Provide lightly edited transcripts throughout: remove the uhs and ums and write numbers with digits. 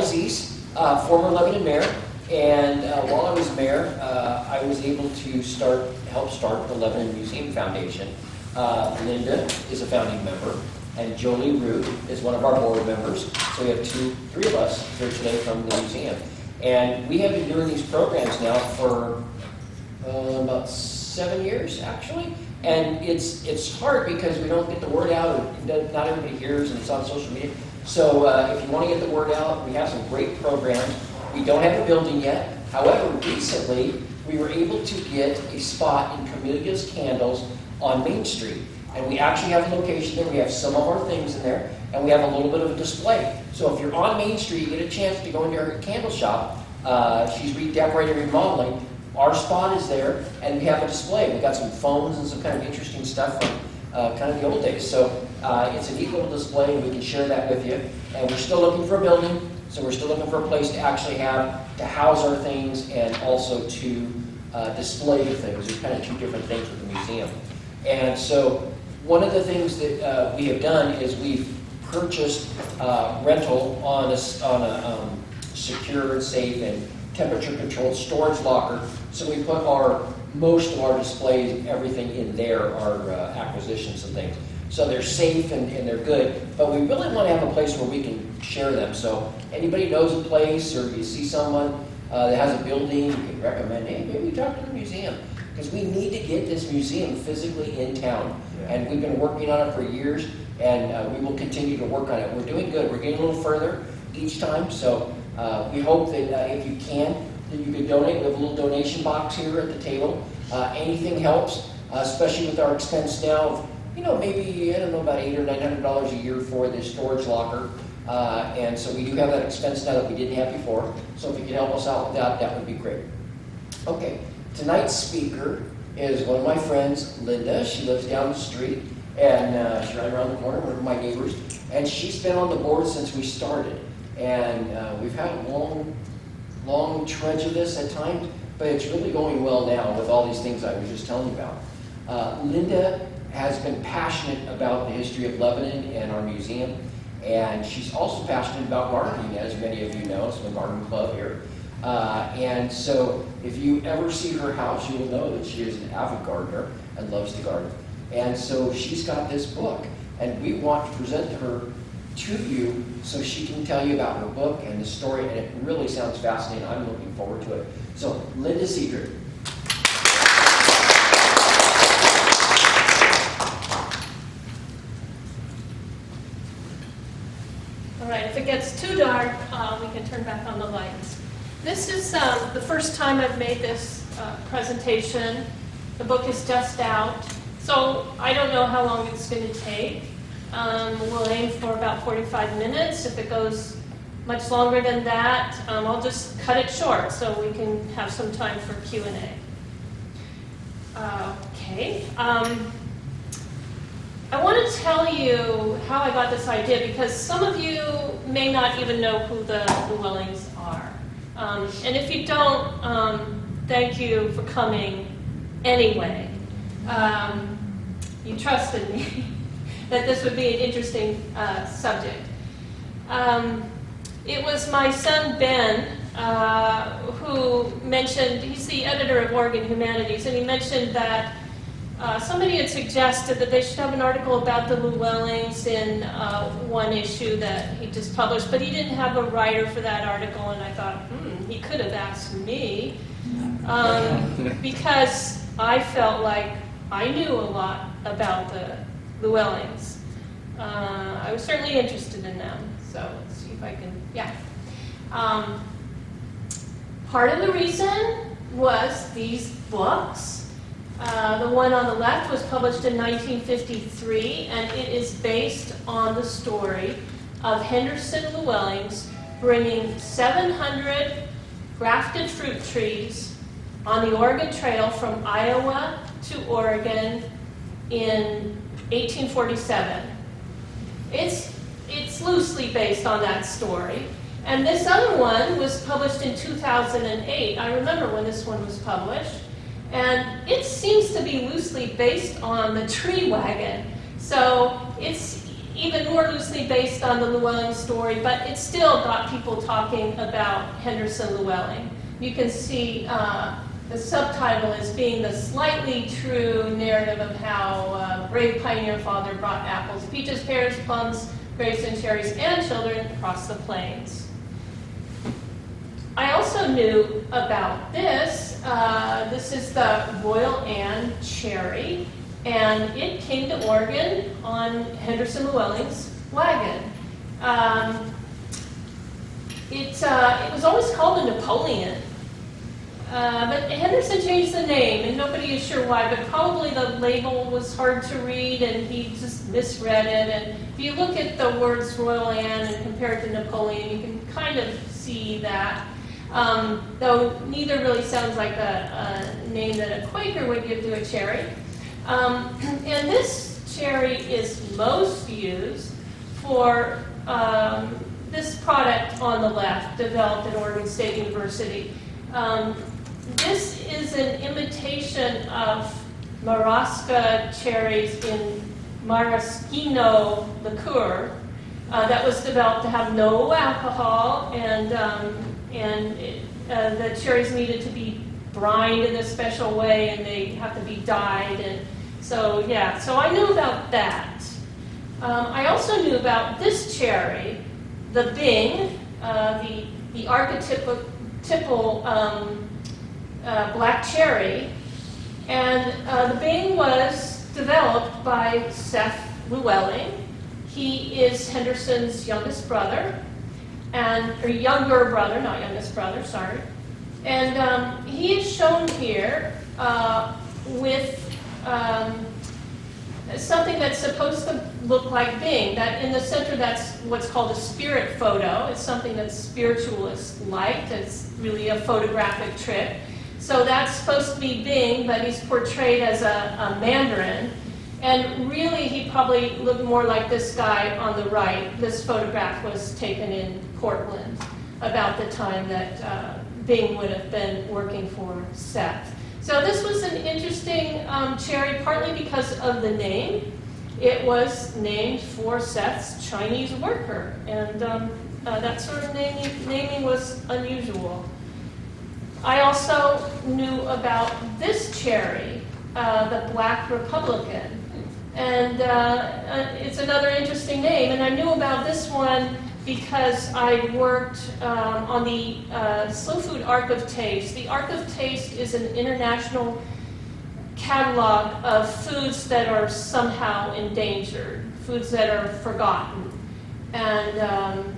Paul Aziz, former Lebanon mayor, and while I was mayor, I was able to help start the Lebanon Museum Foundation. Linda is a founding member, and Jolie Root is one of our board members. So we have three of us here today from the museum. And we have been doing these programs now for about 7 years, actually. And it's hard because we don't get the word out, or not everybody hears, and it's on social media. So if you want to get the word out, we have some great programs. We don't have a building yet. However, recently, we were able to get a spot in Camelia's Candles on Main Street. And we actually have a location there. We have some of our things in there, and we have a little bit of a display. So if you're on Main Street, you get a chance to go into her candle shop. She's redecorating, remodeling. Our spot is there, and we have a display. We've got some phones and some kind of interesting stuff from kind of the old days. So it's a neat little display, and we can share that with you. And we're still looking for a building, so we're still looking for a place to actually have to house our things and also to display the things. There's kind of two different things with the museum. And so one of the things that we have done is we've purchased rental on a secure, safe, and temperature-controlled storage locker. So we put most of our displays, everything in there, our acquisitions and things. So they're safe and they're good, but we really want to have a place where we can share them. So anybody knows a place, or you see someone that has a building, you can recommend, hey, maybe talk to the museum. Because we need to get this museum physically in town. Yeah. And we've been working on it for years, and we will continue to work on it. We're doing good. We're getting a little further each time, so we hope that if you can, that you can donate. We have a little donation box here at the table. Anything helps, especially with our expense now of, maybe, I don't know, about $800 or $900 a year for this storage locker. And so we do have that expense now that we didn't have before. So if you could help us out with that, that would be great. Okay, tonight's speaker is one of my friends, Linda. She lives down the street, and she's right around the corner, one of my neighbors. And she's been on the board since we started. And we've had a long trudge of this at times, but it's really going well now with all these things I was just telling you about. Linda has been passionate about the history of Lebanon and our museum, and she's also passionate about gardening, as many of you know, so the garden club here. And so if you ever see her house, you will know that she is an avid gardener and loves to garden. And so she's got this book, and we want to present her to you so she can tell you about her book and the story, and it really sounds fascinating. I'm looking forward to it. So, Linda Ziedrich. All right, if it gets too dark, we can turn back on the lights. This is the first time I've made this presentation. The book is just out, so I don't know how long it's going to take. We'll aim for about 45 minutes. If it goes much longer than that, I'll just cut it short so we can have some time for Q&A. Okay. I want to tell you how I got this idea, because some of you may not even know who the Lewellings are. And if you don't, thank you for coming anyway. You trusted me that this would be an interesting subject. It was my son Ben who mentioned, he's the editor of Oregon Humanities, and he mentioned that somebody had suggested that they should have an article about the Lewellings in one issue that he just published, but he didn't have a writer for that article, and I thought, he could have asked me, because I felt like I knew a lot about the Lewellings. I was certainly interested in them, so let's see if I can, part of the reason was these books. The one on the left was published in 1953, and it is based on the story of Henderson Lewellings bringing 700 grafted fruit trees on the Oregon Trail from Iowa to Oregon in 1847. It's loosely based on that story. And this other one was published in 2008. I remember when this one was published. And it seems to be loosely based on the tree wagon. So it's even more loosely based on the Lewellings story, but it still got people talking about Henderson Lewelling. You can see the subtitle as being the slightly true narrative of how brave pioneer father brought apples, peaches, pears, plums, grapes, and cherries, and children across the plains. I also knew about this. This is the Royal Anne cherry, and it came to Oregon on Henderson Lewelling's wagon. It was always called a Napoleon, but Henderson changed the name, and nobody is sure why, but probably the label was hard to read, and he just misread it. And if you look at the words Royal Anne and compare it to Napoleon, you can kind of see that. Though neither really sounds like a name that a Quaker would give to a cherry. And this cherry is most used for this product on the left, developed at Oregon State University. This is an imitation of Marasca cherries in maraschino liqueur that was developed to have no alcohol, and the cherries needed to be brined in a special way, and they have to be dyed, and so I knew about that. I also knew about this cherry, the Bing, the archetypal black cherry, and the Bing was developed by Seth Lewelling. He is Henderson's youngest brother, or younger brother, not youngest brother, sorry. And he is shown here with something that's supposed to look like Bing. That in the center, that's what's called a spirit photo. It's something that spiritualists liked. It's really a photographic trick. So that's supposed to be Bing, but he's portrayed as a Mandarin. And really, he probably looked more like this guy on the right. This photograph was taken in Portland about the time that Bing would have been working for Seth. So this was an interesting cherry, partly because of the name. It was named for Seth's Chinese worker, and that sort of naming was unusual. I also knew about this cherry, the Black Republican. And it's another interesting name. And I knew about this one because I worked on the Slow Food Ark of Taste. The Ark of Taste is an international catalog of foods that are somehow endangered, foods that are forgotten. And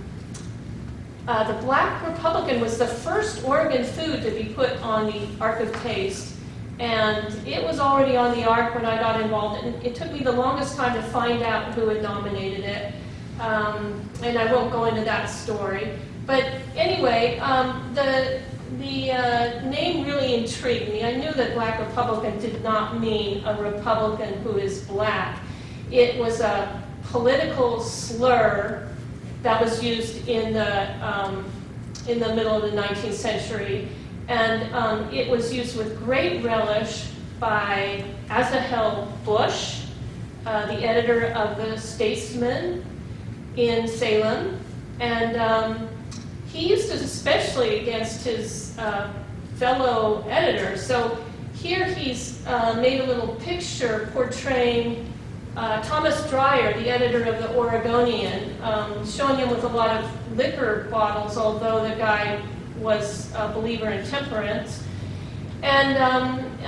the Black Republican was the first Oregon food to be put on the Ark of Taste. And it was already on the Ark when I got involved. And it took me the longest time to find out who had nominated it. And I won't go into that story. But anyway, the name really intrigued me. I knew that Black Republican did not mean a Republican who is black. It was a political slur that was used in the middle of the 19th century. And it was used with great relish by Asahel Bush, the editor of the Statesman in Salem. And he used it especially against his fellow editors. So here he's made a little picture portraying Thomas Dreyer, the editor of the Oregonian, showing him with a lot of liquor bottles, although the guy was a believer in temperance. And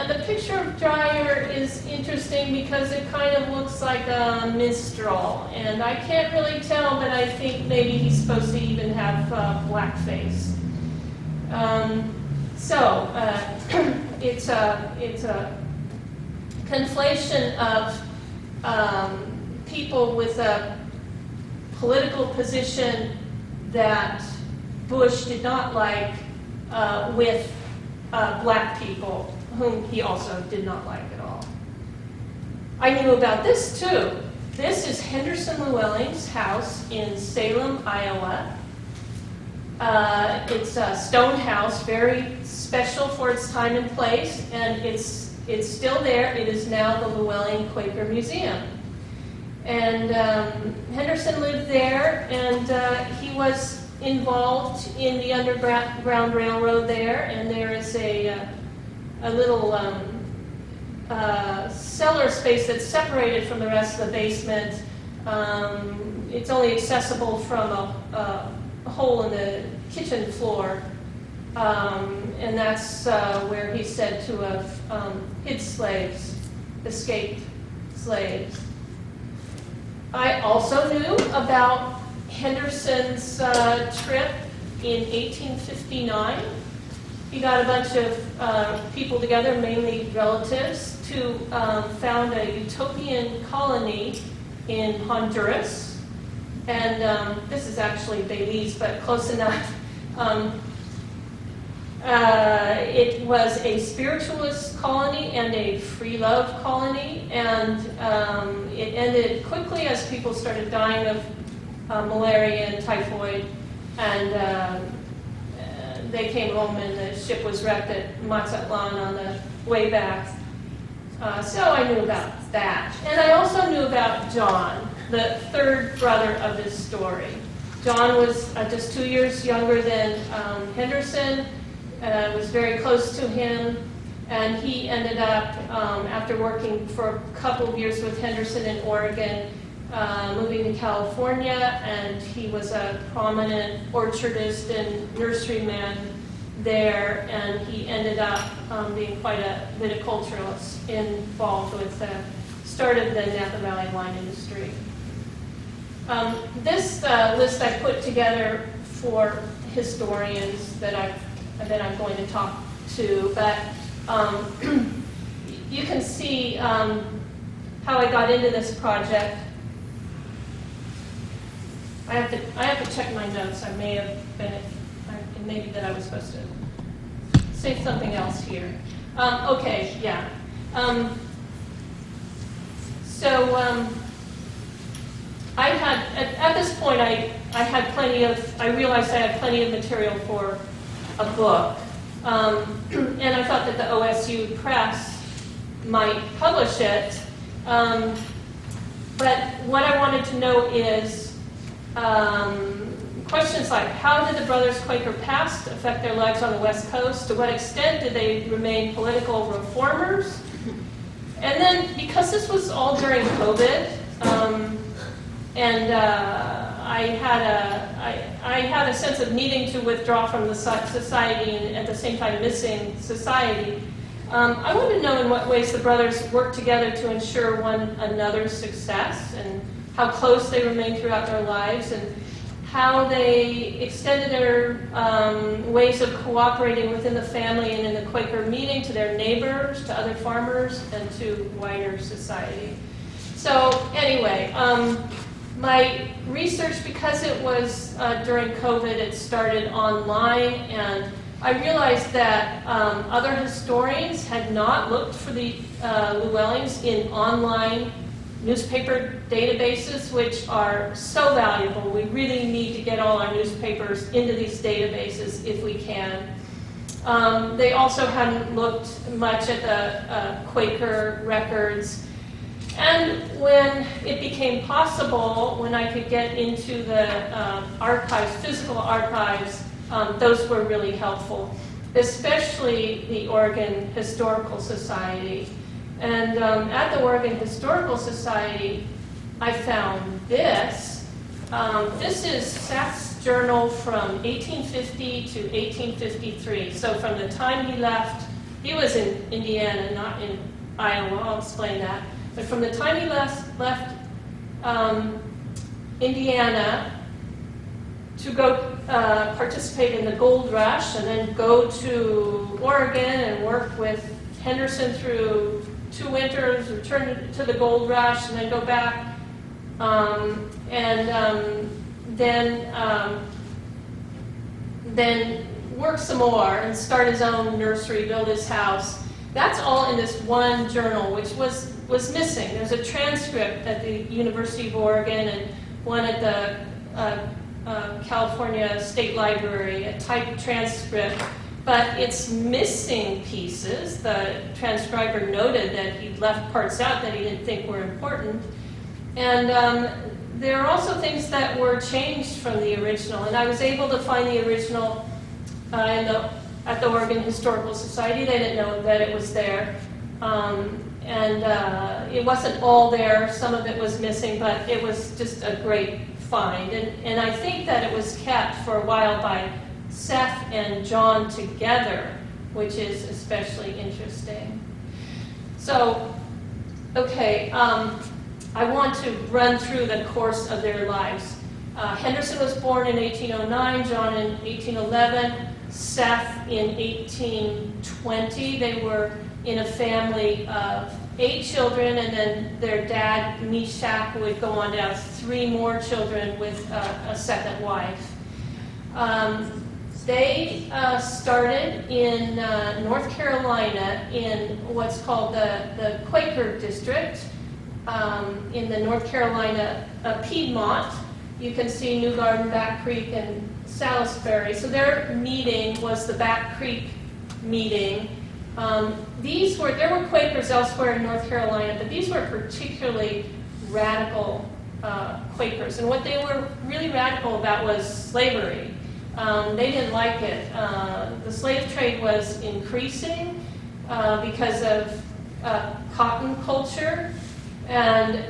the picture of Dreyer is interesting because it kind of looks like a minstrel. And I can't really tell, but I think maybe he's supposed to even have blackface. It's a conflation of people with a political position that Bush did not like with black people, whom he also did not like at all. I knew about this too. This is Henderson Lewelling's house in Salem, Iowa. It's a stone house, very special for its time and place, and it's still there. It is now the Llewellyn Quaker Museum. And Henderson lived there, and he was involved in the Underground Railroad there, and there is a little cellar space that's separated from the rest of the basement. It's only accessible from a hole in the kitchen floor, and that's where he's said to have hid slaves, escaped slaves. I also knew about Henderson's trip in 1859. He got a bunch of people together, mainly relatives, to found a utopian colony in Honduras. And this is actually Belize, but close enough. It was a spiritualist colony and a free love colony, and it ended quickly as people started dying of malaria and typhoid, and they came home and the ship was wrecked at Mazatlan on the way back. So I knew about that. And I also knew about John, the third brother of this story. John was just 2 years younger than Henderson, was very close to him, and he ended up, after working for a couple of years with Henderson in Oregon, moving to California, and he was a prominent orchardist and nurseryman there, and he ended up being quite a viticulturalist involved with the start of the Napa Valley wine industry. This list I put together for historians that I'm going to talk to, but you can see how I got into this project. I have to check my notes. I may have been, maybe that I was supposed to say something else here. Okay, yeah. I had, at this point, I realized I had plenty of material for a book. And I thought that the OSU Press might publish it. But what I wanted to know is questions like, how did the Brothers Quaker past affect their lives on the West Coast? To what extent did they remain political reformers? And then, because this was all during COVID, and I had a sense of needing to withdraw from the society and at the same time missing society, I wanted to know in what ways the brothers worked together to ensure one another's success, and how close they remained throughout their lives, and how they extended their ways of cooperating within the family and in the Quaker meeting to their neighbors, to other farmers, and to wider society. So anyway, my research, because it was during COVID, it started online, and I realized that other historians had not looked for the Lewellings in online newspaper databases, which are so valuable. We really need to get all our newspapers into these databases if we can. They also hadn't looked much at the Quaker records. And when it became possible, when I could get into the archives, physical archives, those were really helpful, especially the Oregon Historical Society. And at the Oregon Historical Society, I found this. This is Seth's journal from 1850 to 1853. So from the time he left, he was in Indiana, not in Iowa, I'll explain that. But from the time he left Indiana to go participate in the gold rush, and then go to Oregon and work with Henderson through 2 winters, return to the gold rush, and then go back, then work some more and start his own nursery, build his house. That's all in this one journal, which was missing. There's a transcript at the University of Oregon and one at the California State Library, a typed transcript, but it's missing pieces. The transcriber noted that he'd left parts out that he didn't think were important. And there are also things that were changed from the original, and I was able to find the original at the Oregon Historical Society. They didn't know that it was there. It wasn't all there, some of it was missing, but it was just a great find. And I think that it was kept for a while by Seth and John together, which is especially interesting. So, okay, I want to run through the course of their lives. Henderson was born in 1809, John in 1811, Seth in 1820. They were in a family of 8 children, and then their dad, Meshach, would go on to have 3 more children with a second wife. They started in North Carolina in what's called the Quaker District in the North Carolina Piedmont. You can see New Garden, Back Creek, and Salisbury. So their meeting was the Back Creek meeting. There were Quakers elsewhere in North Carolina, but these were particularly radical Quakers. And what they were really radical about was slavery. They didn't like it. The slave trade was increasing because of cotton culture, and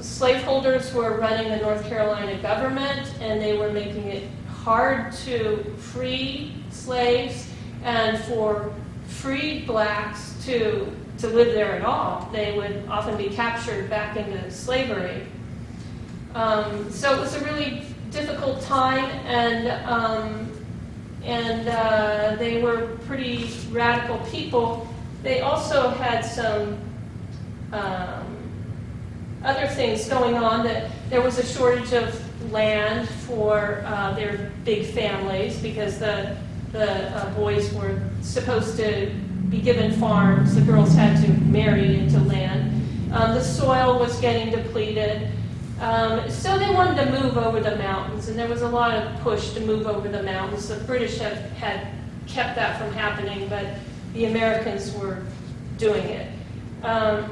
slaveholders were running the North Carolina government, and they were making it hard to free slaves, and for freed blacks to live there at all. They would often be captured back into slavery. So it was a really difficult time, and they were pretty radical people. They also had some other things going on, that there was a shortage of land for their big families because the boys were supposed to be given farms. The girls had to marry into land. The soil was getting depleted. So they wanted to move over the mountains, and there was a lot of push to move over the mountains. The British had kept that from happening, but the Americans were doing it. I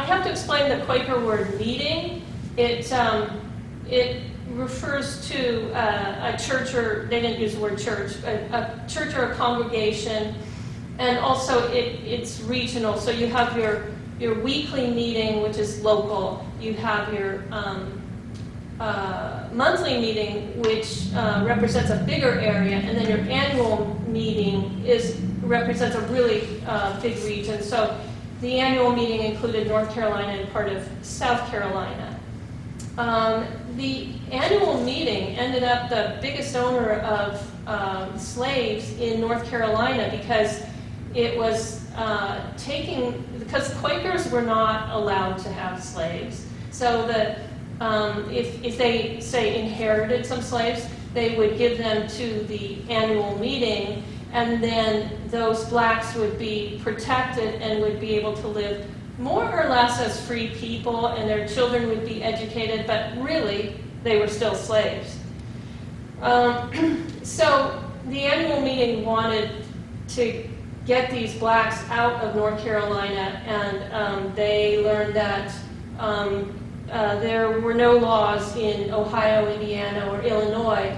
have to explain the Quaker word meeting. It refers to a church, or they didn't use the word church, a church or a congregation, and also it's regional. So you have your weekly meeting, which is local. You have your monthly meeting, which represents a bigger area, and then your annual meeting represents a really big region. So the annual meeting included North Carolina and part of South Carolina. The annual meeting ended up the biggest owner of slaves in North Carolina because it was because Quakers were not allowed to have slaves. So if they, say, inherited some slaves, they would give them to the annual meeting, and then those blacks would be protected and would be able to live more or less as free people, and their children would be educated, but really, they were still slaves. So the annual meeting wanted to get these blacks out of North Carolina, and they learned that there were no laws in Ohio, Indiana, or Illinois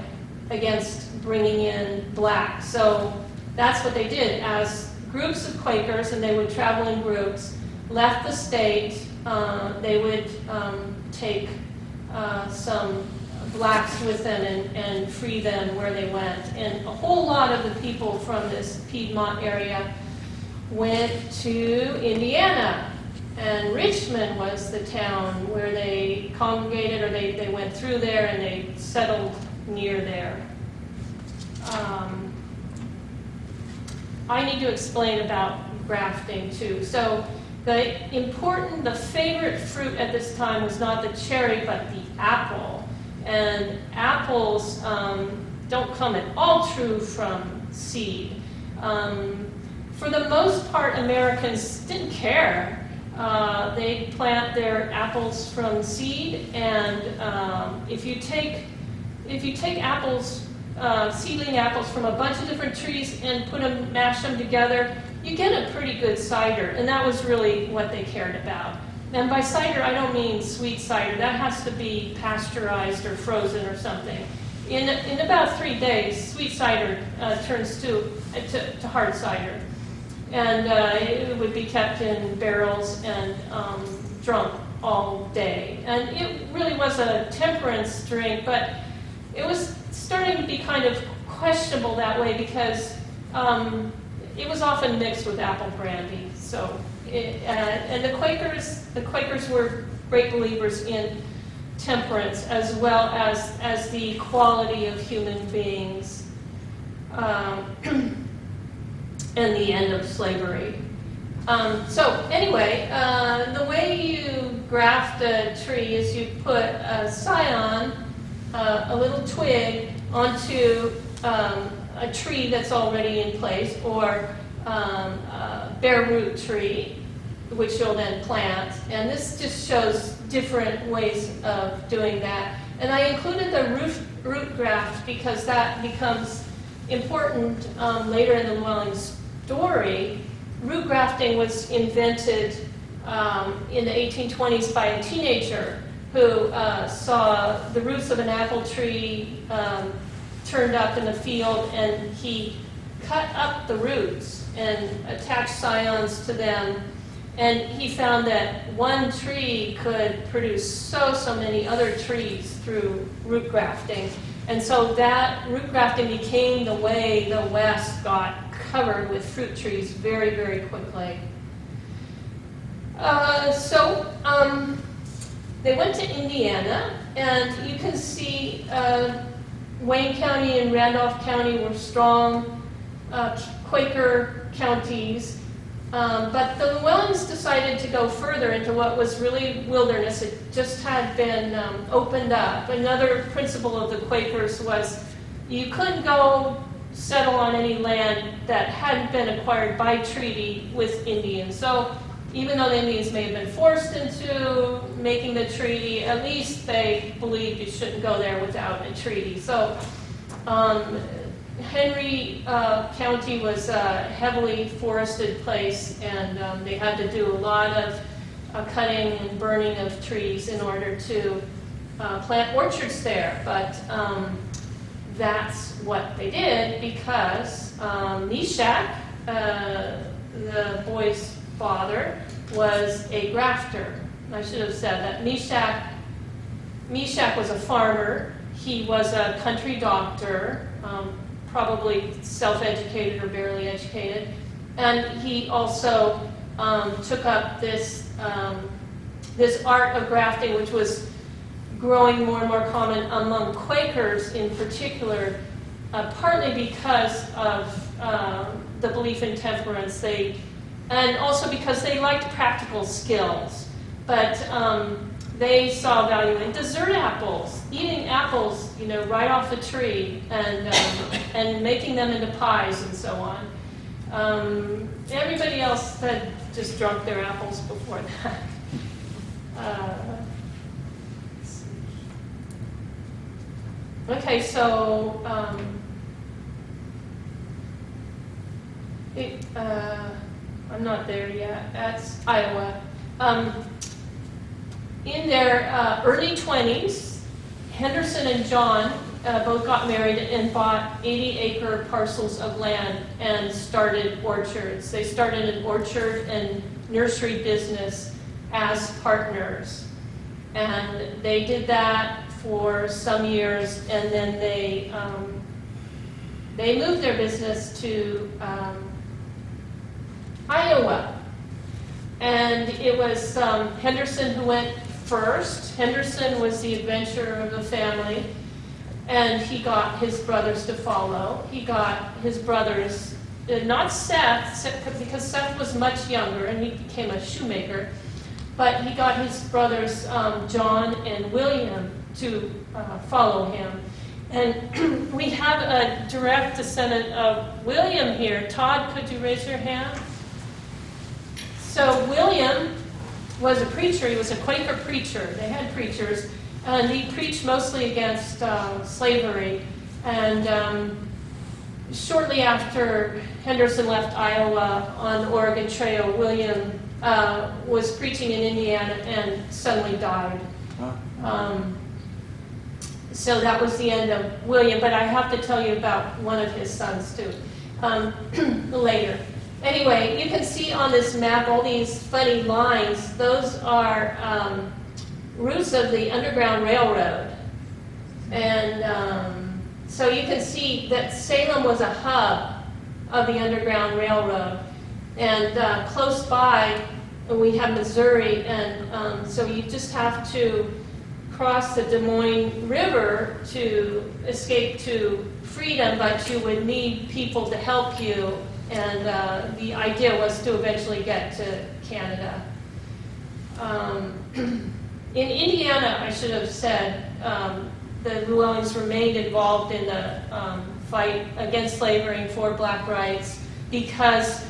against bringing in blacks. So that's what they did. As groups of Quakers, and they would travel in groups, left the state, they would take some blacks with them and free them where they went. And a whole lot of the people from this Piedmont area went to Indiana. And Richmond was the town where they congregated, or they went through there and they settled near there. I need to explain about grafting too. So the favorite fruit at this time was not the cherry, but the apple. And apples don't come at all true from seed. For the most part, Americans didn't care. They plant their apples from seed, and if you take apples seedling apples from a bunch of different trees and mash them together, you get a pretty good cider. And that was really what they cared about. And by cider, I don't mean sweet cider. That has to be pasteurized or frozen or something. In about 3 days, sweet cider turns to hard cider. And it would be kept in barrels and drunk all day. And it really was a temperance drink, but it was starting to be kind of questionable that way because it was often mixed with apple brandy. So, and the Quakers were great believers in temperance as well as the quality of human beings and the end of slavery. So anyway, the way you graft a tree is you put a scion, a little twig, onto a tree that's already in place, or a bare root tree, which you'll then plant. And this just shows different ways of doing that. And I included the root graft because that becomes important later in the Lewellings story. Root grafting was invented in the 1820s by a teenager who saw the roots of an apple tree turned up in the field, and he cut up the roots and attached scions to them. And he found that one tree could produce so many other trees through root grafting. And so that root grafting became the way the West got covered with fruit trees very, very quickly. They went to Indiana, and you can see Wayne County and Randolph County were strong Quaker counties. But the Lewellings decided to go further into what was really wilderness. It just had been opened up. Another principle of the Quakers was you couldn't go settle on any land that hadn't been acquired by treaty with Indians. So even though the Indians may have been forced into making the treaty, at least they believed you shouldn't go there without a treaty. So Henry County was a heavily forested place, and they had to do a lot of cutting and burning of trees in order to plant orchards there. But that's what they did because Meshach, the boy's father, was a grafter. I should have said that. Meshach was a farmer. He was a country doctor, probably self-educated or barely educated. And he also took up this art of grafting, which was growing more and more common among Quakers in particular, partly because of the belief in temperance, and also because they liked practical skills. But they saw value in dessert apples, eating apples, right off the tree, and making them into pies and so on. Everybody else had just drunk their apples before that. Okay, so I'm not there yet. That's Iowa. In their early 20s, Henderson and John both got married and bought 80-acre parcels of land and started orchards. They started an orchard and nursery business as partners. And they did that for some years, and then they moved their business to Iowa. And it was Henderson who went first. Henderson was the adventurer of the family, and he got his brothers to follow. He got his brothers, not Seth, because Seth was much younger and he became a shoemaker, but he got his brothers John and William to follow him. And we have a direct descendant of William here. Todd, could you raise your hand? So William was a preacher. He was a Quaker preacher. They had preachers. And he preached mostly against slavery. And shortly after Henderson left Iowa on the Oregon Trail, William was preaching in Indiana and suddenly died. So that was the end of William, but I have to tell you about one of his sons too, later. Anyway, you can see on this map all these funny lines. Those are routes of the Underground Railroad. And so you can see that Salem was a hub of the Underground Railroad. And close by, we have Missouri, and so you just have to cross the Des Moines River to escape to freedom, but you would need people to help you, and the idea was to eventually get to Canada. In Indiana, I should have said, the Lewellings remained involved in the fight against slavery and for black rights because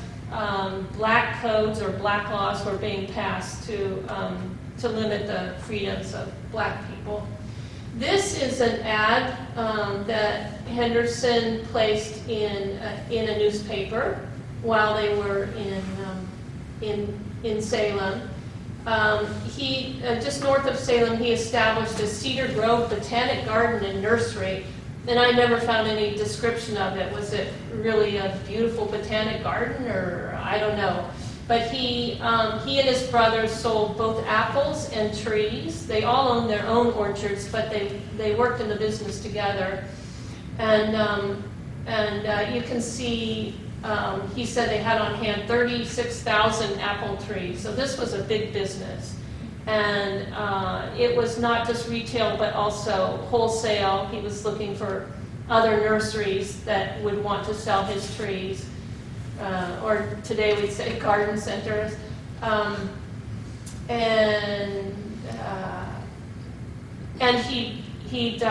black codes or black laws were being passed to limit the freedoms of black people. This is an ad that Henderson placed in a newspaper while they were in Salem. He just north of Salem, he established a Cedar Grove Botanic Garden and Nursery, and I never found any description of it. Was it really a beautiful botanic garden, or I don't know. But he and his brothers sold both apples and trees. They all owned their own orchards, but they worked in the business together. And you can see, he said they had on hand 36,000 apple trees. So this was a big business. And it was not just retail, but also wholesale. He was looking for other nurseries that would want to sell his trees. Or today we'd say garden centers. And he'd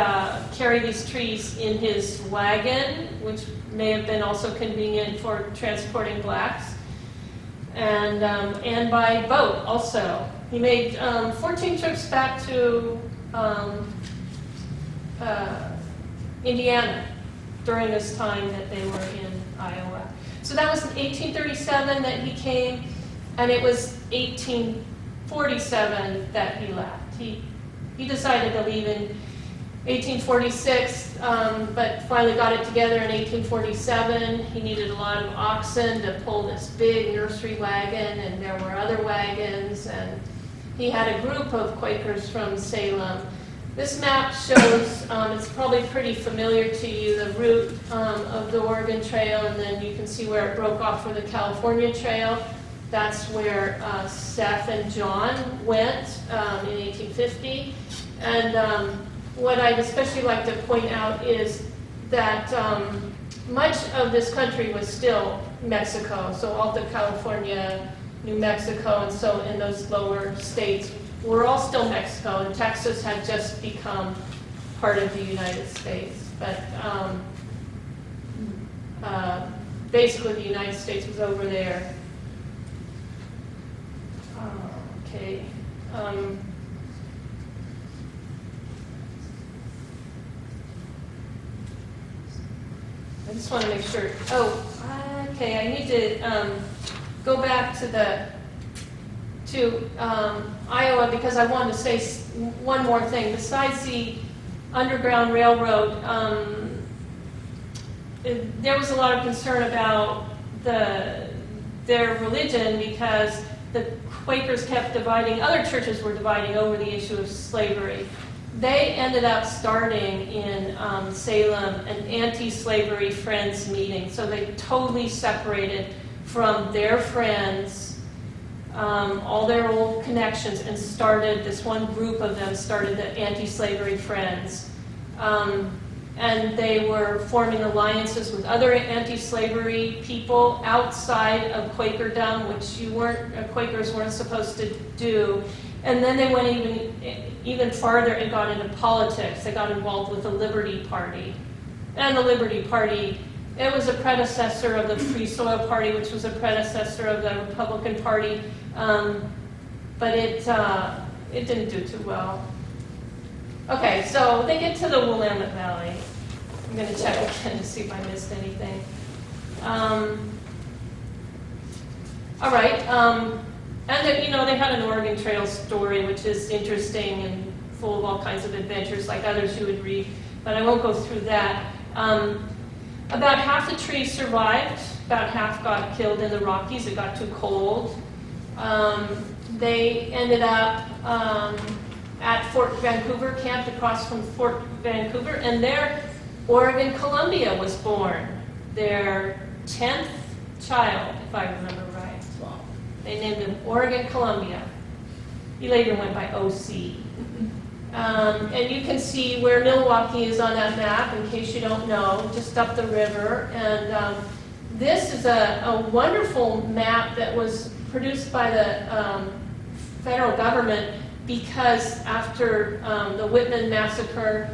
carry these trees in his wagon, which may have been also convenient for transporting blacks, and by boat also. He made 14 trips back to Indiana during this time that they were in Iowa. So that was in 1837 that he came, and it was 1847 that he left. He decided to leave in 1846, but finally got it together in 1847. He needed a lot of oxen to pull this big nursery wagon, and there were other wagons, and he had a group of Quakers from Salem. This map shows, it's probably pretty familiar to you, the route of the Oregon Trail, and then you can see where it broke off for the California Trail. That's where Seth and John went in 1850. And what I'd especially like to point out is that much of this country was still Mexico. So Alta California, New Mexico, and so in those lower states were all still Mexico, and Texas had just become part of the United States. But basically the United States was over there. Okay. I just want to make sure. Oh, okay. I need to go back to Iowa because I wanted to say one more thing. Besides the Underground Railroad, there was a lot of concern about their religion because the Quakers kept dividing. Other churches were dividing over the issue of slavery. They ended up starting in Salem an anti-slavery friends meeting. So they totally separated from their friends, all their old connections, and started, this one group of them started the anti-slavery friends. And they were forming alliances with other anti-slavery people outside of Quakerdom, which Quakers weren't supposed to do. And then they went even farther and got into politics. They got involved with the Liberty Party. And the Liberty Party, it was a predecessor of the Free Soil Party, which was a predecessor of the Republican Party. But it didn't do too well. Okay, so they get to the Willamette Valley. I'm going to check again to see if I missed anything. All right. And then, they had an Oregon Trail story, which is interesting and full of all kinds of adventures, like others you would read, but I won't go through that. About half the trees survived. About half got killed in the Rockies. It got too cold. They ended up at Fort Vancouver, camped across from Fort Vancouver, and there Oregon Columbia was born, their 10th child, if I remember right. Wow. They named him Oregon Columbia. He later went by OC. And you can see where Milwaukee is on that map, in case you don't know, just up the river. And this is a wonderful map that was produced by the federal government because after the Whitman massacre,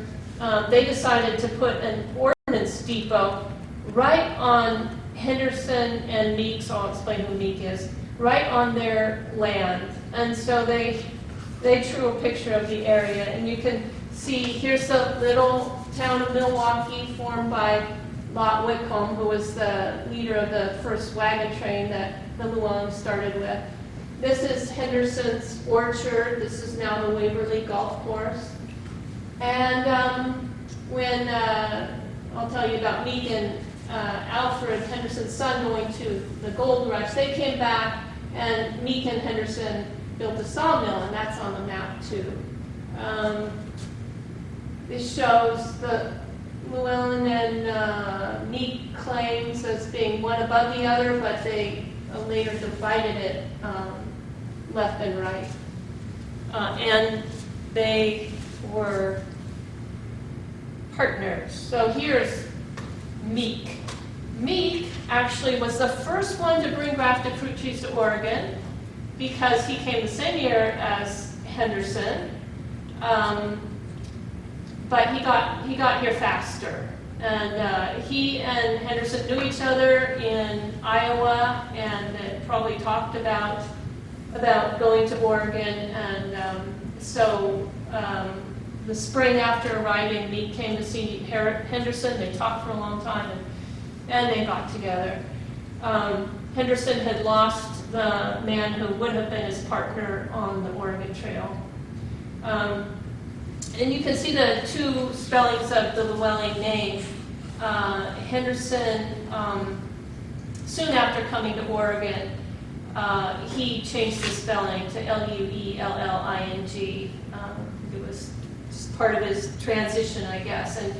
they decided to put an ordnance depot right on Henderson and Meek's, I'll explain who Meek is, right on their land. And so they drew a picture of the area, and you can see here's the little town of Milwaukee formed by Lot Whitcomb, who was the leader of the first wagon train that the Lewellings started with. This is Henderson's orchard. This is now the Waverly Golf Course. And when I'll tell you about Meek and Alfred, Henderson's son, going to the gold rush, they came back, and Meek and Henderson built a sawmill, and that's on the map too. This shows the Llewellyn and Meek claims as being one above the other, but they later divided it left and right. And they were partners. So here's Meek. Meek actually was the first one to bring grafted fruit trees to Oregon because he came the same year as Henderson, but he got here faster. And he and Henderson knew each other in Iowa, and had probably talked about going to Oregon. And so the spring after arriving, Meek came to see Henderson. They talked for a long time, and they got together. Henderson had lost the man who would have been his partner on the Oregon Trail. And you can see the two spellings of the Llewellyn name. Henderson, soon after coming to Oregon, he changed the spelling to Lewelling. It was just part of his transition, I guess. And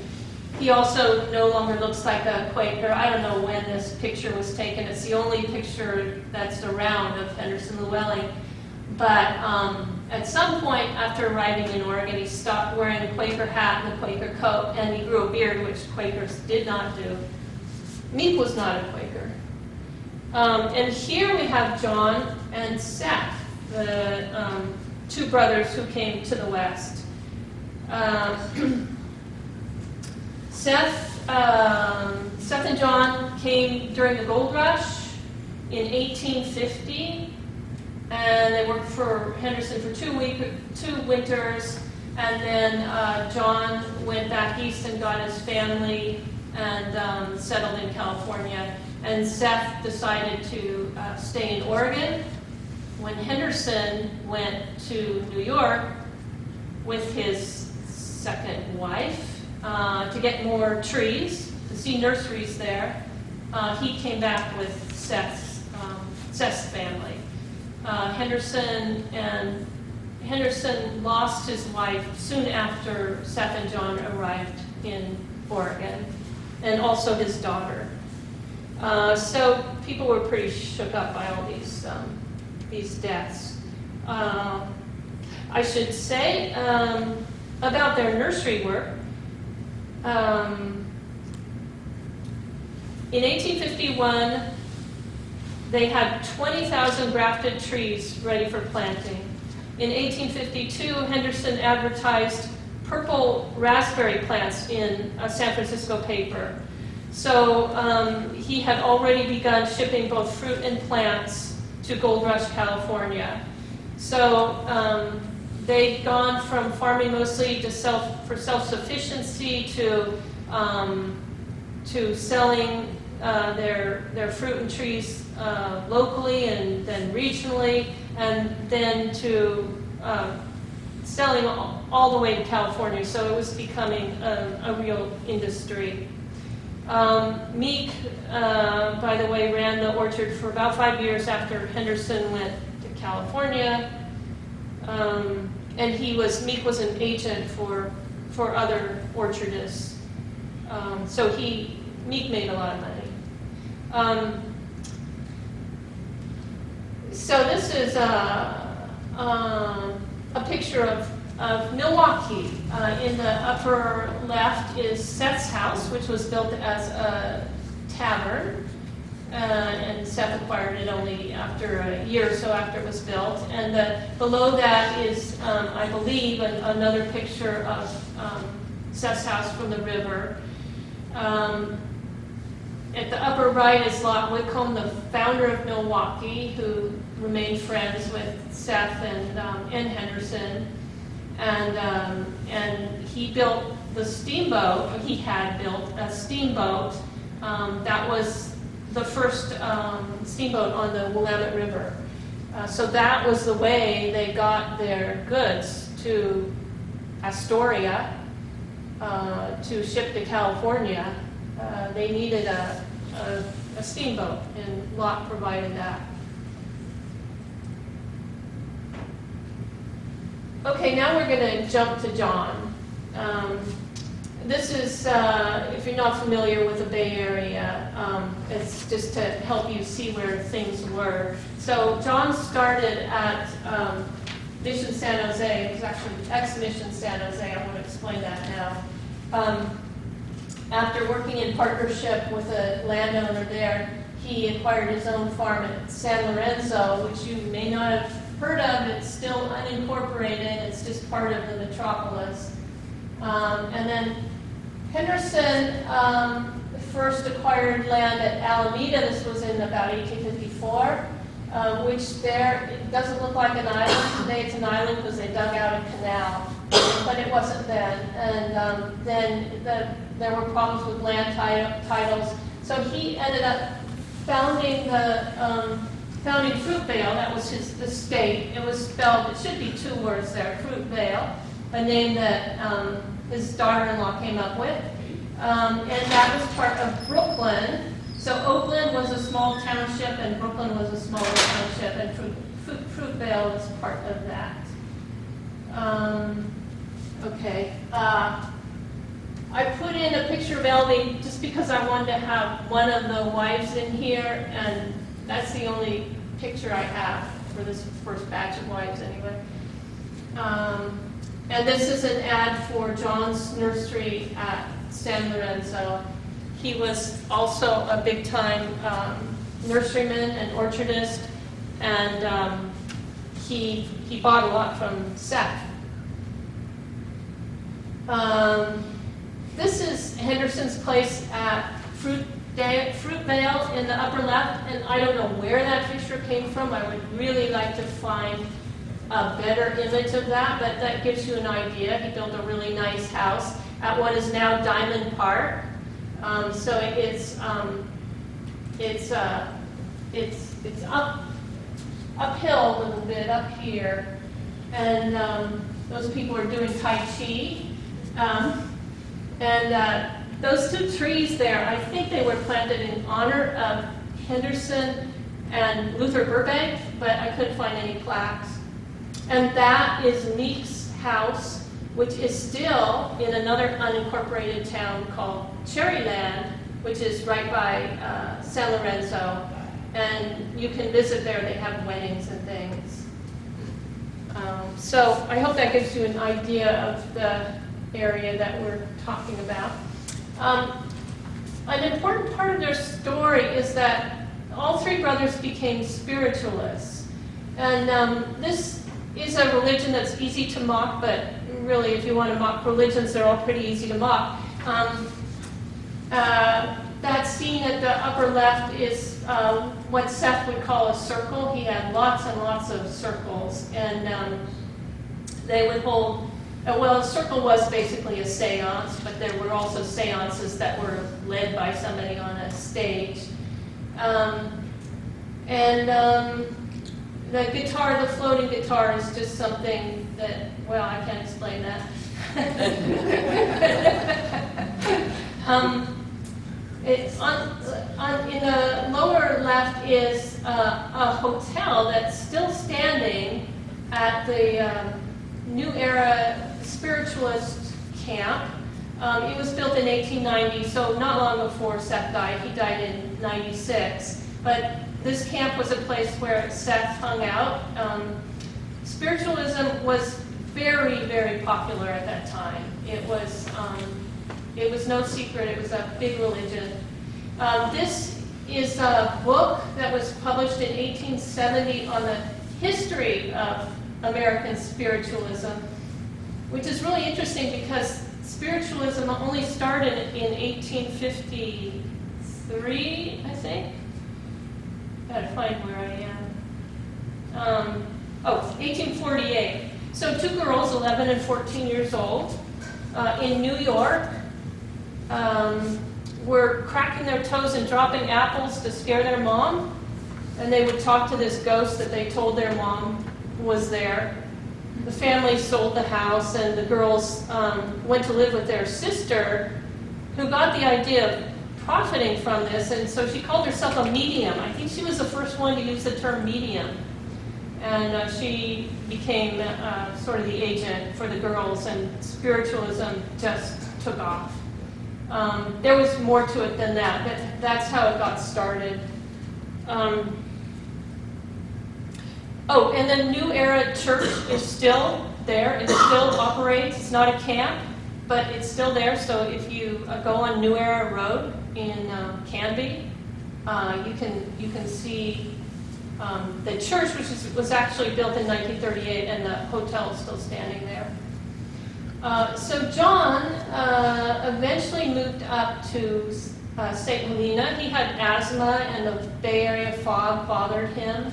he also no longer looks like a Quaker. I don't know when this picture was taken. It's the only picture that's around of Henderson Llewellyn. But at some point after arriving in Oregon, he stopped wearing the Quaker hat and the Quaker coat, and he grew a beard, which Quakers did not do. Meek was not a Quaker. And here we have John and Seth, the two brothers who came to the West. Seth and John came during the gold rush in 1850. And they worked for Henderson for 2 winters, and then John went back east and got his family and settled in California. And Seth decided to stay in Oregon. When Henderson went to New York with his second wife to get more trees, to see nurseries there, he came back with Seth's family. Henderson lost his wife soon after Seth and John arrived in Oregon, and also his daughter. So people were pretty shook up by all these deaths. I should say about their nursery work. In 1851, they had 20,000 grafted trees ready for planting. In 1852, Henderson advertised purple raspberry plants in a San Francisco paper. So he had already begun shipping both fruit and plants to Gold Rush, California. So they'd gone from farming mostly for self-sufficiency to to selling their fruit and trees locally and then regionally, and then to selling all the way to California. So it was becoming a real industry. Meek, by the way, ran the orchard for about 5 years after Henderson went to California. And Meek was an agent for other orchardists. So Meek made a lot of money. So this is a picture of Milwaukee. In the upper left is Seth's house, which was built as a tavern. And Seth acquired it only after a year or so after it was built. And below that is, I believe, another picture of Seth's house from the river. At the upper right is Lot Whitcomb, the founder of Milwaukee, who remained friends with Seth and Henderson. And he built the steamboat, or he had built a steamboat that was the first steamboat on the Willamette River. So that was the way they got their goods to Astoria to ship to California. They needed a steamboat, and Lot provided that. Okay, now we're going to jump to John. This is, if you're not familiar with the Bay Area, it's just to help you see where things were. So John started at Mission San Jose. It was actually ex-Mission San Jose. I want to explain that now. After working in partnership with a landowner there, he acquired his own farm at San Lorenzo, which you may not have heard of. It's still unincorporated. It's just part of the metropolis. And then Henderson first acquired land at Alameda. This was in about 1854, which there, it doesn't look like an island. Today it's an island because they dug out a canal, but it wasn't then. And then there were problems with land titles. So he ended up founding Fruitvale. That was his estate. It was spelled, it should be 2 words there, Fruitvale, a name that his daughter-in-law came up with. And that was part of Brooklyn. So Oakland was a small township, and Brooklyn was a smaller township, and Fruitvale was part of that. Okay. I put in a picture of Elvie just because I wanted to have one of the wives in here, and that's the only picture I have for this first batch of wives anyway. And this is an ad for John's nursery at San Lorenzo. He was also a big-time nurseryman and orchardist, and he bought a lot from Seth. This is Henderson's place at Fruitvale in the upper left, and I don't know where that picture came from. I would really like to find a better image of that, but that gives you an idea. He built a really nice house at what is now Diamond Park. So it's uphill a little bit up here, and those people are doing Tai Chi. Those 2 trees there, I think they were planted in honor of Henderson and Luther Burbank, but I couldn't find any plaques. And that is Meek's house, which is still in another unincorporated town called Cherryland, which is right by San Lorenzo. And you can visit there. They have weddings and things. So I hope that gives you an idea of the area that we're talking about. An important part of their story is that all 3 brothers became spiritualists. And this is a religion that's easy to mock, but really if you want to mock religions, they're all pretty easy to mock. That scene at the upper left is what Seth would call a circle. He had lots and lots of circles, and they would hold Well, a circle was basically a seance, but there were also seances that were led by somebody on a stage. The guitar, the floating guitar, is just something that, well, I can't explain that. In the lower left is a hotel that's still standing at the New Era Spiritualist Camp. It was built in 1890, so not long before Seth died. He died in 96. But this camp was a place where Seth hung out. Spiritualism was very, very popular at that time. It was no secret. It was a big religion. This is a book that was published in 1870 on the history of American spiritualism, which is really interesting because spiritualism only started in 1853, I think. Gotta find where I am. 1848. So two girls, 11 and 14 years old, in New York, were cracking their toes and dropping apples to scare their mom. And they would talk to this ghost that they told their mom was there. The family sold the house, and the girls went to live with their sister, who got the idea of profiting from this, and so she called herself a medium. I think she was the first one to use the term medium. And she became sort of the agent for the girls, and spiritualism just took off. There was more to it than that, but that's how it got started. And the New Era Church is still there. It still operates. It's not a camp, but it's still there. So if you go on New Era Road in Canby, you can see the church, which was actually built in 1938, and the hotel is still standing there. So John eventually moved up to St. Helena. He had asthma, and the Bay Area fog bothered him.